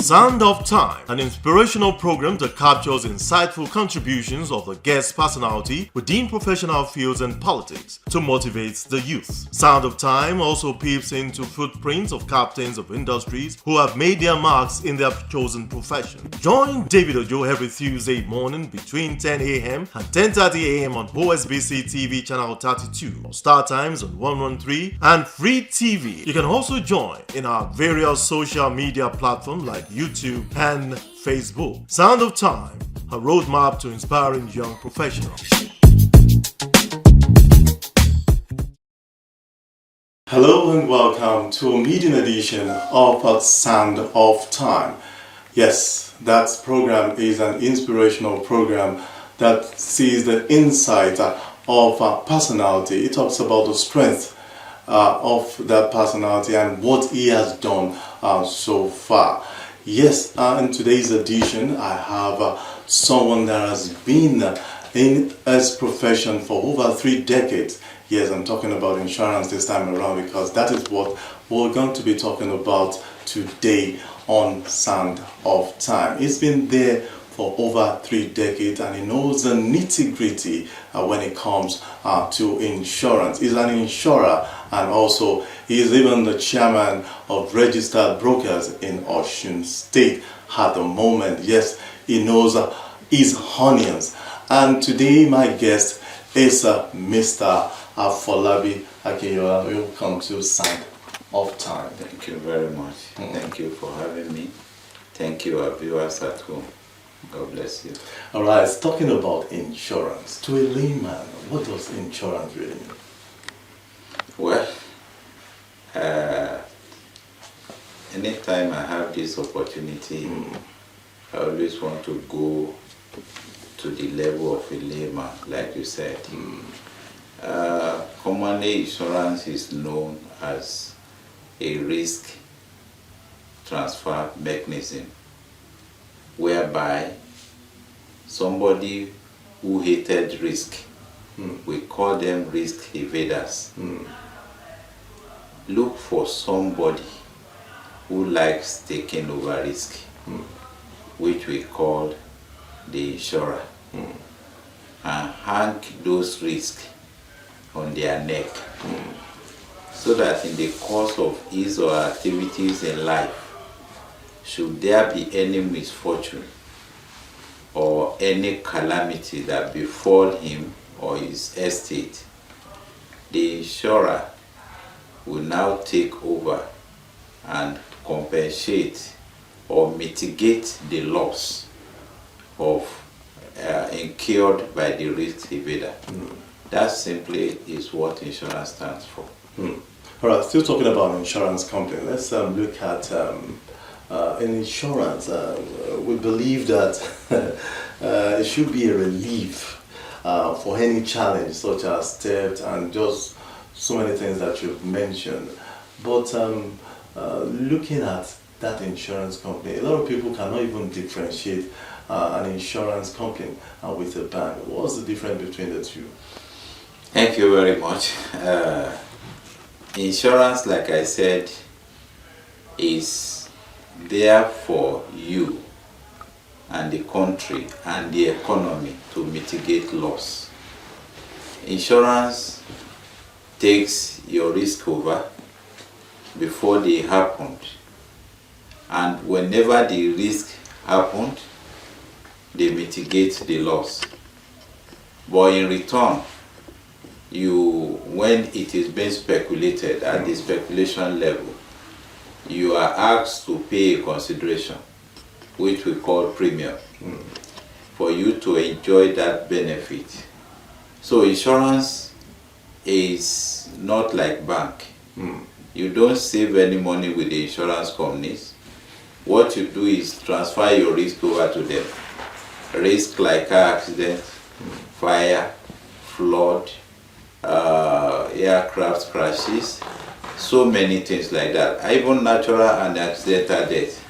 Sound of Time, an inspirational program that captures insightful contributions of the guest personality within professional fields and politics to motivate the youth. Sound of Time also peeps into footprints of captains of industries who have made their marks in their chosen profession. Join David Ojo every Tuesday morning between 10 a.m. and 10:30 a.m. on OSBC TV channel 32, or Star Times on 113 and Free TV. You can also join in our various social media platforms like YouTube and Facebook. Sound of Time, a roadmap to inspiring young professionals. Hello and welcome to a meeting edition of Sound of Time. Yes, that program is an inspirational program that sees the insight of personality. It talks about the strength of that personality and what he has done so far. Yes, in today's edition, I have someone that has been in his profession for over 3 decades. Yes, I'm talking about insurance this time around because that is what we're going to be talking about today on Sound of Time. He's been there for over 3 decades and he knows the nitty-gritty when it comes to insurance. He's an insurer and also he is even the chairman of registered brokers in Osun State at the moment. Yes, he knows his onions. And today my guest is Mr. Afolabi Akinyola. Welcome to Sound of Time. Thank you very much. Thank you for having me. Thank you, our viewers at home. God bless you. All right, talking about insurance. To a layman, what does insurance really mean? Well, anytime I have this opportunity, I always want to go to the level of a layman, like you said. Commonly, insurance is known as a risk transfer mechanism, whereby somebody who hated risk, we call them risk evaders, look for somebody who likes taking over risk, which we call the insurer, and hang those risks on their neck, so that in the course of his or her activities in life, should there be any misfortune or any calamity that befall him or his estate, the insurer will now take over and compensate or mitigate the loss of incurred by the risk evader. That simply is what insurance stands for. All right, still talking about insurance company. Let's look at in insurance. We believe that it should be a relief for any challenge such as theft and just so many things that you've mentioned. But looking at that insurance company, a lot of people cannot even differentiate an insurance company with a bank. What's the difference between the two? Thank you very much. Insurance, like I said, is there for you and the country and the economy to mitigate loss. Insurance takes your risk over before they happened, and whenever the risk happened, they mitigate the loss. But in return, when it is being speculated at the speculation level, you are asked to pay a consideration, which we call premium, for you to enjoy that benefit. So insurance is not like bank. You don't save any money with the insurance companies. What you do is transfer your risk over to them. Risk like car accident, fire, flood, aircraft crashes, so many things like that. Even natural and accidental death.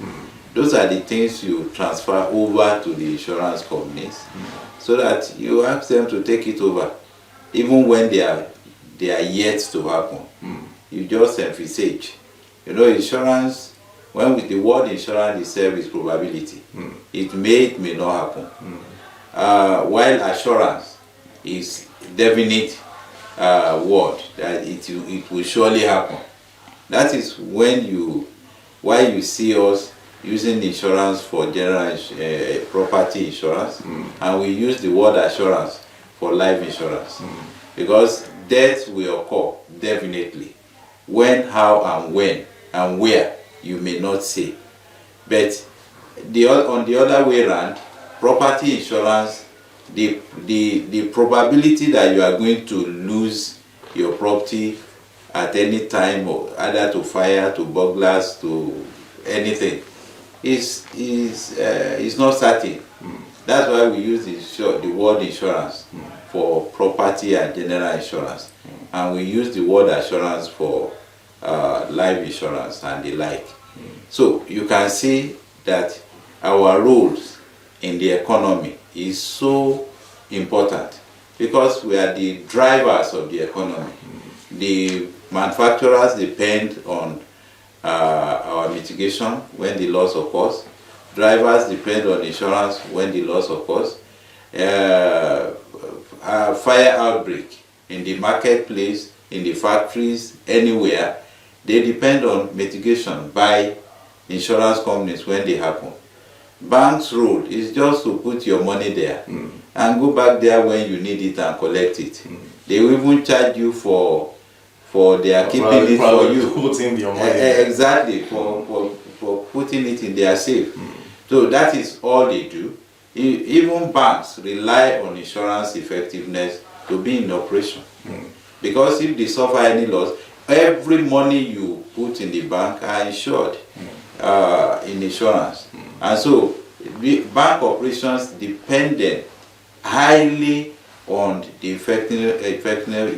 Those are the things you transfer over to the insurance companies so that you ask them to take it over, even when they are they are yet to happen. You just envisage. You know, insurance, the word insurance itself is probability. It may not happen. While assurance is definite word that it will surely happen. That is why you see us using insurance for general property insurance, and we use the word assurance for life insurance, because death will occur definitely. When, how, and when, and where, you may not say. But on the other way around, property insurance, the probability that you are going to lose your property at any time, or either to fire, to burglars, to anything, is not certain. That's why we use the word insurance for property and general insurance, and we use the word assurance for life insurance and the like. So you can see that our roles in the economy is so important, because we are the drivers of the economy. The manufacturers depend on our mitigation when the loss occurs. Drivers depend on insurance when the loss occurs. Fire outbreak in the marketplace, in the factories, anywhere, they depend on mitigation by insurance companies when they happen. Bank's role is just to put your money there and go back there when you need it and collect it. They will even charge you for their keeping it for you. Putting your money exactly, for putting it in their safe. So that is all they do. Even banks rely on insurance effectiveness to be in operation. Because if they suffer any loss, every money you put in the bank are insured in insurance. And so bank operations depended highly on the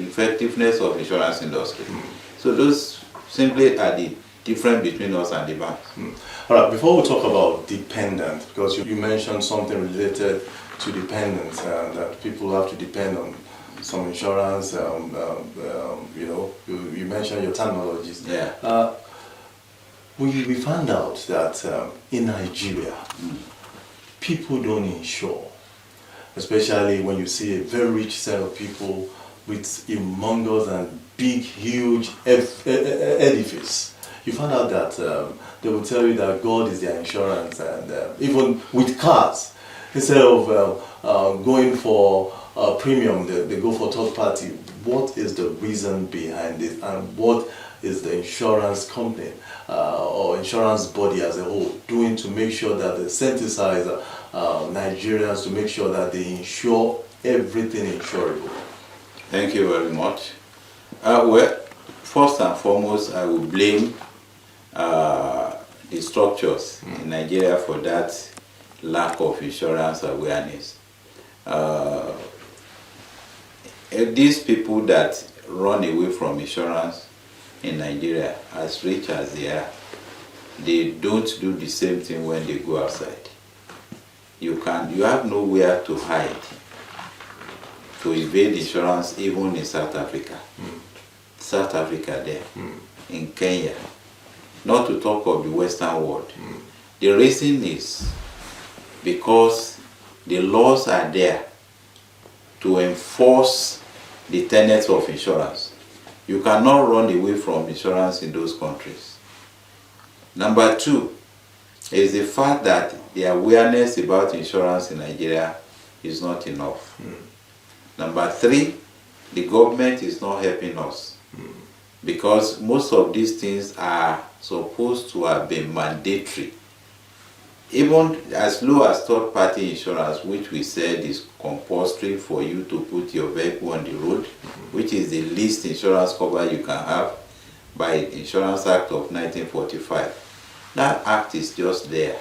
effectiveness of insurance industry. So those simply are the difference between us and the banks. All right, before we talk about dependent, because you mentioned something related to dependence, that people have to depend on some insurance, you mentioned your terminologies. Yeah. We found out that in Nigeria, people don't insure, especially when you see a very rich set of people with humongous and big, huge edifice. You find out that they will tell you that God is their insurance, and even with cars, instead of going for premium, they go for third party. What is the reason behind it, and what is the insurance company or insurance body as a whole doing to make sure that they sensitize Nigerians to make sure that they insure everything insurable? Thank you very much. Well, first and foremost, I will blame the structures in Nigeria for that lack of insurance awareness. These people that run away from insurance in Nigeria, as rich as they are, they don't do the same thing when they go outside. You have nowhere to hide to evade insurance, even in South Africa. South Africa there, in Kenya, not to talk of the Western world. The reason is because the laws are there to enforce the tenets of insurance. You cannot run away from insurance in those countries. Number two is the fact that the awareness about insurance in Nigeria is not enough. Number three, the government is not helping us, because most of these things are supposed to have been mandatory. Even as low as third-party insurance, which we said is compulsory for you to put your vehicle on the road, which is the least insurance cover you can have by Insurance Act of 1945. That act is just there.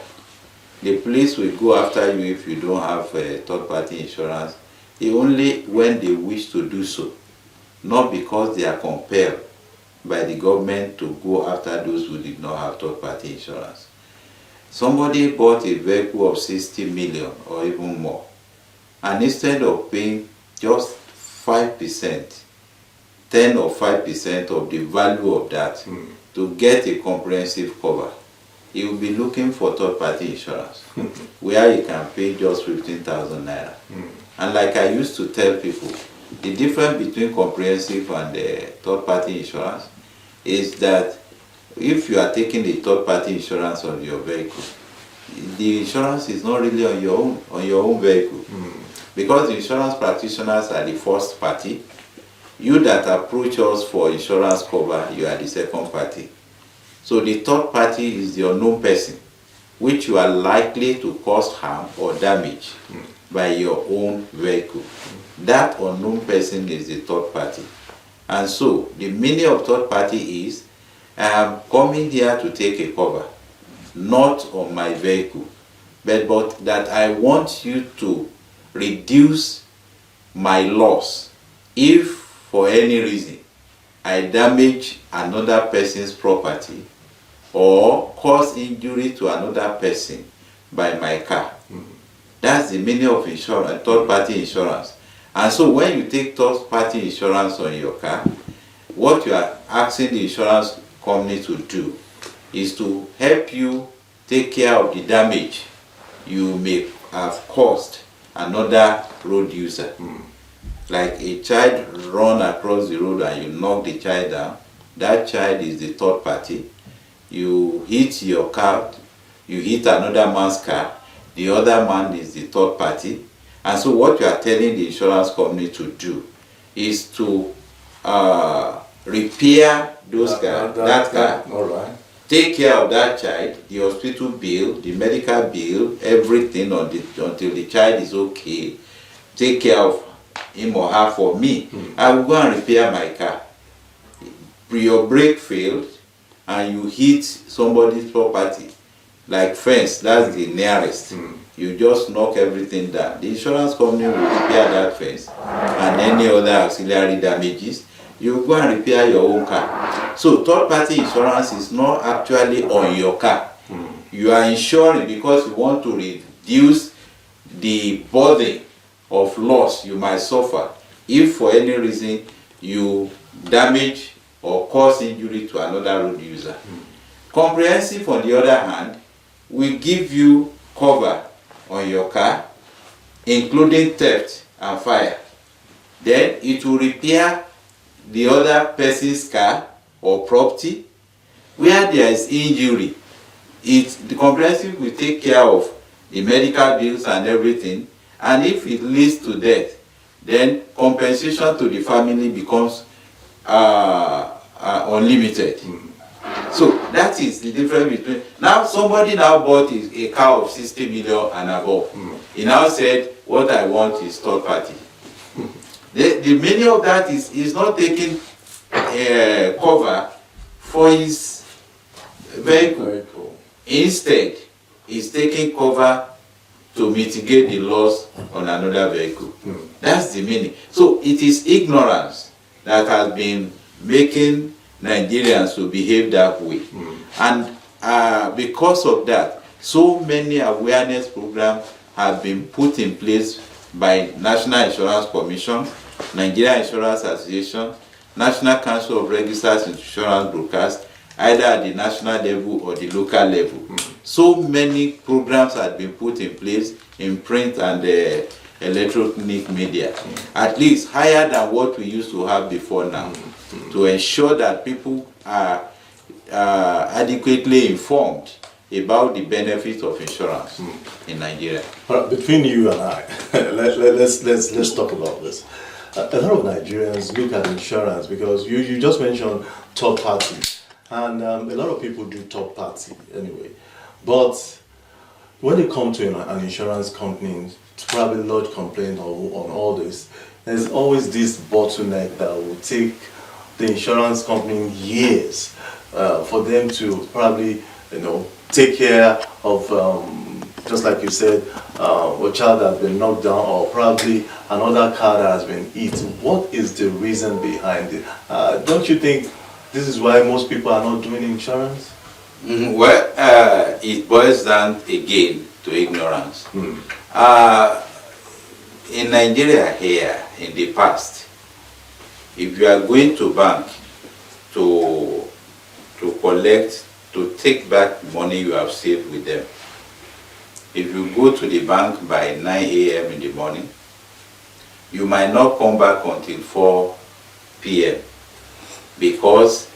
The police will go after you if you don't have third-party insurance, only when they wish to do so, not because they are compelled by the government to go after those who did not have third-party insurance. Somebody bought a vehicle of 60 million or even more, and instead of paying just 5% 10 or 5% of the value of that to get a comprehensive cover, he will be looking for third-party insurance where he can pay just 15,000 naira. And like I used to tell people, the difference between comprehensive and third-party insurance is that if you are taking the third-party insurance on your vehicle, the insurance is not really on your own vehicle, because the insurance practitioners are the first party. You that approach us for insurance cover, you are the second party. So the third party is the unknown person, which you are likely to cause harm or damage by your own vehicle. That unknown person is the third party. And so the meaning of third party is, I am coming here to take a cover, not on my vehicle, but that I want you to reduce my loss if for any reason I damage another person's property or cause injury to another person by my car. That's the meaning of insurance, third-party insurance. And so when you take third-party insurance on your car, what you are asking the insurance company to do is to help you take care of the damage you may have caused another road user. Like a child run across the road and you knock the child down, that child is the third party. You hit your car, you hit another man's car, the other man is the third party. And so what you are telling the insurance company to do is to repair that car, all right. take care of that child, the hospital bill, the medical bill, everything until the child is okay. Take care of him or her for me. I will go and repair my car. Your brake failed and you hit somebody's property, like fence, that's the nearest. You just knock everything down. The insurance company will repair that fence and any other auxiliary damages. You go and repair your own car. So third-party insurance is not actually on your car. You are insuring because you want to reduce the burden of loss you might suffer if for any reason you damage or cause injury to another road user. Comprehensive, on the other hand, will give you cover on your car, including theft and fire. Then it will repair the other person's car or property. Where there is injury, the comprehensive will take care of the medical bills and everything. And if it leads to death, then compensation to the family becomes unlimited. So that is the difference between. Now somebody now bought a car of 60 million and above. He now said, what I want is third party. The meaning of that is he's not taking cover for his vehicle. Instead, he's taking cover to mitigate the loss on another vehicle. That's the meaning. So it is ignorance that has been making Nigerians to behave that way. And because of that, so many awareness programs have been put in place by National Insurance Commission, Nigeria Insurance Association, National Council of Registered Insurance Brokers, either at the national level or the local level. So many programs have been put in place in print and electronic media, at least higher than what we used to have before now, to ensure that people are adequately informed about the benefits of insurance in Nigeria. Between you and I, let's talk about this. A lot of Nigerians look at insurance because you just mentioned third party, and a lot of people do third party anyway. But when they come to an insurance company to probably lodge complaint on all this, there's always this bottleneck that will take the insurance company years for them to probably, take care of, just like you said, a child that has been knocked down or probably another car that has been hit. What is the reason behind it? Don't you think this is why most people are not doing insurance? Well, it boils down again to ignorance. In Nigeria here, in the past, if you are going to bank to collect, to take back money you have saved with them, if you go to the bank by 9 a.m. in the morning, you might not come back until 4 p.m. because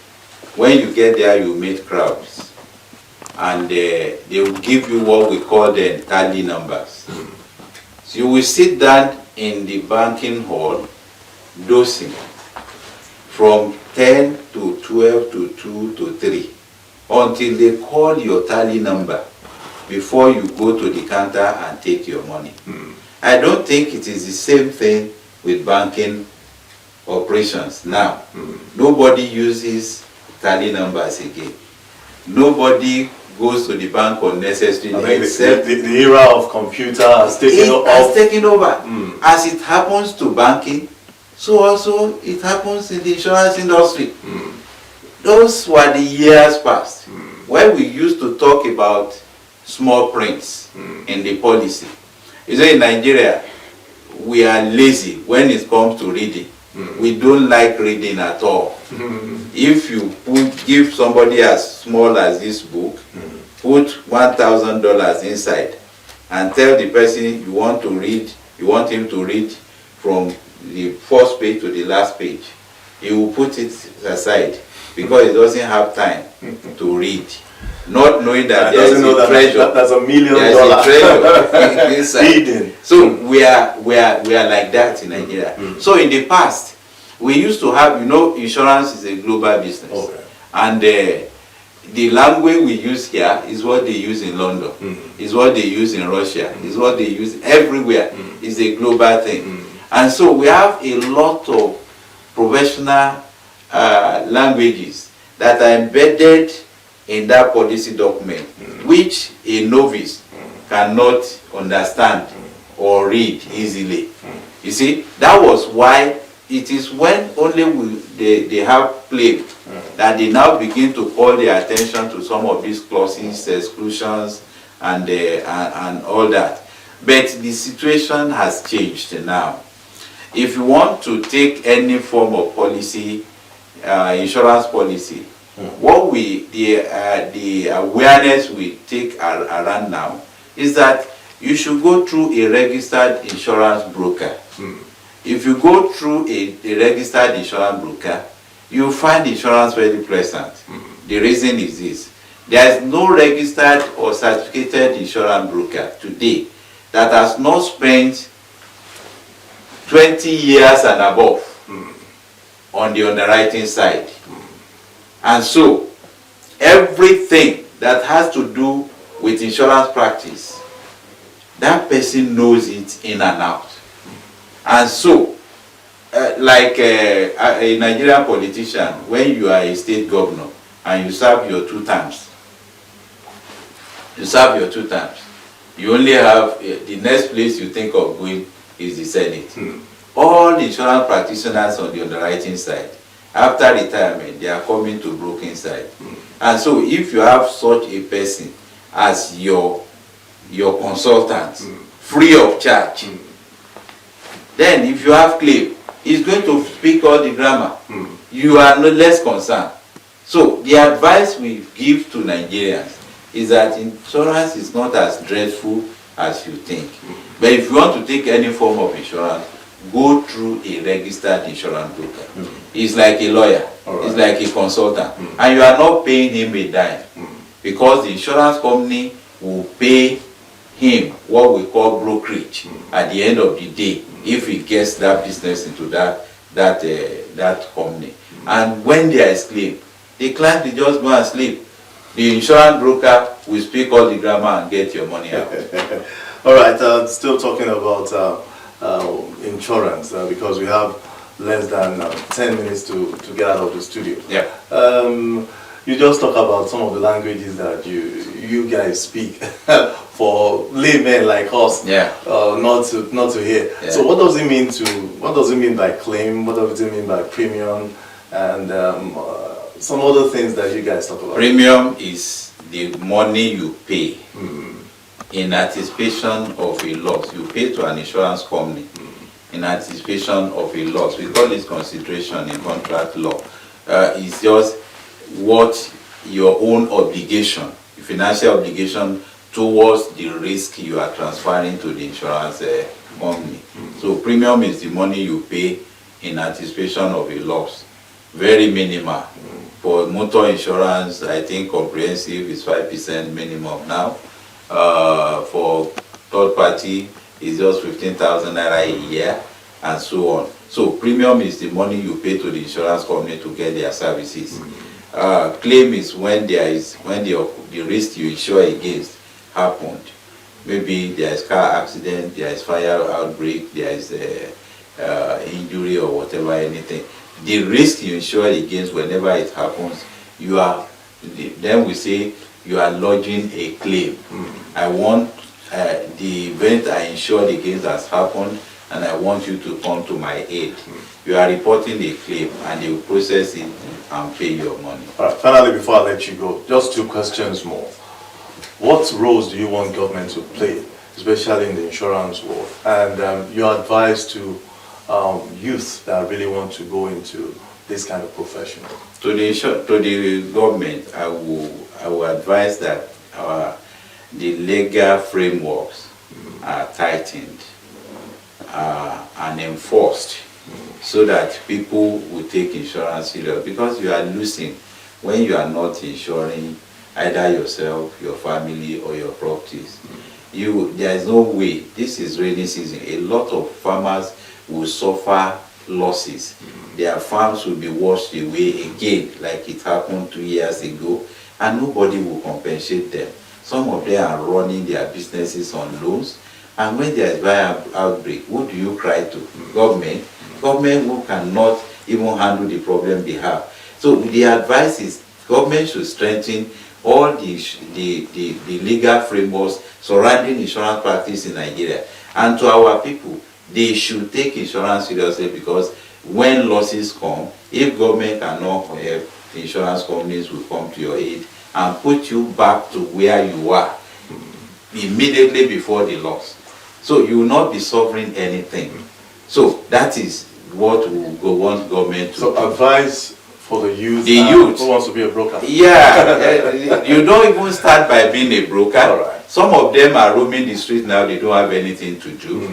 when you get there, you meet crowds, and they will give you what we call the tally numbers. So you will sit down in the banking hall dosing from 10 to 12 to 2 to 3 until they call your tally number before you go to the counter and take your money. I don't think it is the same thing with banking operations now. Nobody uses tally numbers again. Nobody goes to the bank unnecessarily. Except the era of computer has taken over. As it happens to banking, so also it happens in the insurance industry. Those were the years past when we used to talk about small prints in the policy. You say in Nigeria, we are lazy when it comes to reading. We don't like reading at all. If you give somebody as small as this book, put $1,000 inside and tell the person you want him to read from the first page to the last page, he will put it aside because he doesn't have time to read, not knowing that there's a treasure. That's $1 million. There's a treasure inside. Hidden. So we are like that in Nigeria. So in the past, we used to have, insurance is a global business. Okay. And the language we use here is what they use in London, is what they use in Russia, is what they use everywhere. It's a global thing. And so we have a lot of professional languages that are embedded in that policy document, which a novice cannot understand or read easily. You see, that was why it is when only they have claim that they now begin to call their attention to some of these clauses, exclusions, and all that. But the situation has changed now. If you want to take any form of policy, insurance policy, the awareness we take around now is that you should go through a registered insurance broker. If you go through a registered insurance broker, you find insurance very pleasant. The reason is this: there is no registered or certificated insurance broker today that has not spent 20 years and above on the underwriting side. And so everything that has to do with insurance practice, that person knows it in and out. And so like a Nigerian politician, when you are a state governor and you serve your 2 terms, you only have the next place you think of going is the Senate. All insurance practitioners on the underwriting side, after retirement, they are coming to broking side. And so if you have such a person as your consultant, free of charge, then if you have claim, he's going to speak all the grammar. You are no less concerned. So the advice we give to Nigerians is that insurance is not as dreadful as you think. But if you want to take any form of insurance, go through a registered insurance broker. He's like a lawyer. Right. He's like a consultant. And you are not paying him a dime because the insurance company will pay him what we call brokerage at the end of the day if he gets that business into that company. And when there is claim, the client will just go and sleep. The insurance broker will speak all the grammar and get your money out. All right, still talking about insurance because we have less than 10 minutes to get out of the studio. Yeah. You just talk about some of the languages that you guys speak for laymen like us. Yeah. Not to hear. Yeah. So what does it mean by claim? What does it mean by premium? And some other things that you guys talk about. Premium is the money you pay in anticipation of a loss. You pay to an insurance company in anticipation of a loss. We call it consideration in contract law. It's just what your own obligation, financial obligation towards the risk you are transferring to the insurance company. So premium is the money you pay in anticipation of a loss. Very minimal. For motor insurance, I think comprehensive is 5% minimum now. For third party, it's just 15,000 naira a year, and so on. So premium is the money you pay to the insurance company to get their services. Claim is when the risk you insure against happened. Maybe there is car accident, there is fire outbreak, there is injury or whatever, anything. The risk you insure against whenever it happens, then we say you are lodging a claim. I want the event I insured against has happened, and I want you to come to my aid. You are reporting a claim, and they will process it and pay your money. All right, finally, before I let you go, just 2 questions more. What roles do you want government to play, especially in the insurance world? And your advice to youth that really want to go into this kind of profession? To the government, I will advise that the legal frameworks are tightened and enforced, so that people will take insurance serious, because you are losing when you are not insuring either yourself, your family, or your properties. There is no way. This is rainy season. A lot of farmers will suffer losses. Their farms will be washed away again, like it happened 2 years ago, and nobody will compensate them. Some of them are running their businesses on loans, and when there is fire outbreak, who do you cry to? Government. Government who cannot even handle the problem they have. So the advice is government should strengthen all the legal frameworks surrounding insurance practice in Nigeria. And to our people, they should take insurance seriously, because when losses come, if government cannot help, the insurance companies will come to your aid and put you back to where you were immediately before the loss. So you will not be suffering anything. So that is what we want government to do. So advice for the youth, who wants to be a broker? Yeah, you don't even start by being a broker. All right. Some of them are roaming the street now, they don't have anything to do.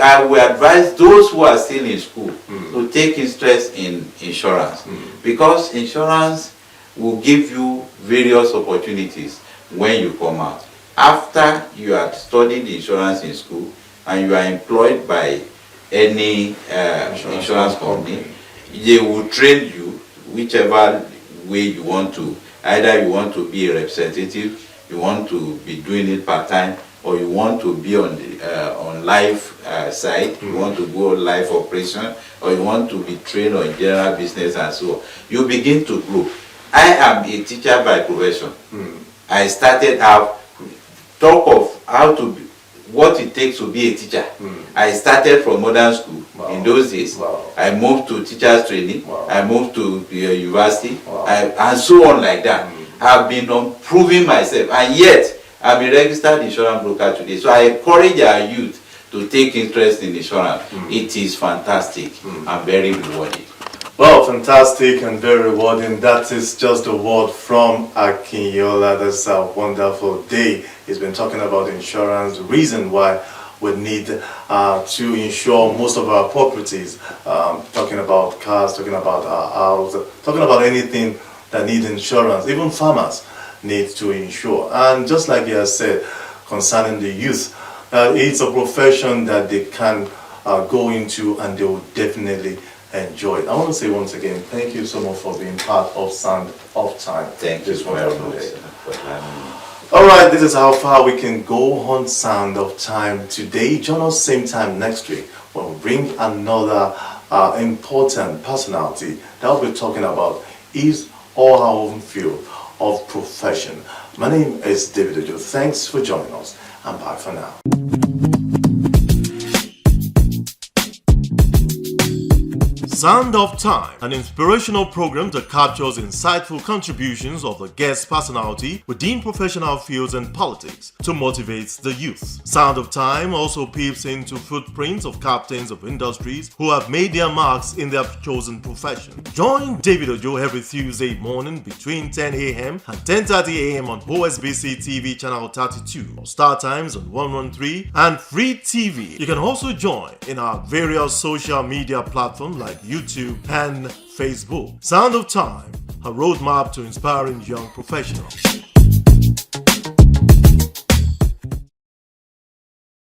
I will advise those who are still in school to take interest in insurance, because insurance will give you various opportunities when you come out. After you have studied insurance in school and you are employed by any insurance company, they will train you whichever way you want to. Either you want to be a representative, you want to be doing it part-time, or you want to be on the on life side, you want to go life operation, or you want to be trained on general business and so on. You begin to grow. I am a teacher by profession. I started out, talk of how to be, what it takes to be a teacher. I started from modern school. In those days. I moved to teachers training. I moved to university, and so on like that. I've been proving myself, and yet I'm a registered insurance broker today. So I encourage our youth to take interest in insurance. It is fantastic and very rewarding. Well, fantastic and very rewarding. That is just a word from Akinyola. That's a wonderful day. He's been talking about insurance, the reason why we need to insure most of our properties, talking about cars, talking about our house, talking about anything that needs insurance. Even farmers need to insure. And just like he has said concerning the youth, it's a profession that they can go into and they will definitely enjoy it. I want to say once again, thank you so much for being part of Sound of Time. Thank you very much for having me. Alright, this is how far we can go on Sound of Time today. Join us same time next week when we bring another important personality that will be talking about his or her own field of profession. My name is David Ojo. Thanks for joining us, and bye for now. Sound of Time, an inspirational program that captures insightful contributions of the guest personality within professional fields and politics to motivate the youth. Sound of Time also peeps into footprints of captains of industries who have made their marks in their chosen profession. Join David Ojo every Tuesday morning between 10 a.m. and 10:30 a.m. on OSBC TV channel 32, or Star Times on 113 and Free TV. You can also join in our various social media platforms like YouTube and Facebook. Sound of Time, a roadmap to inspiring young professionals.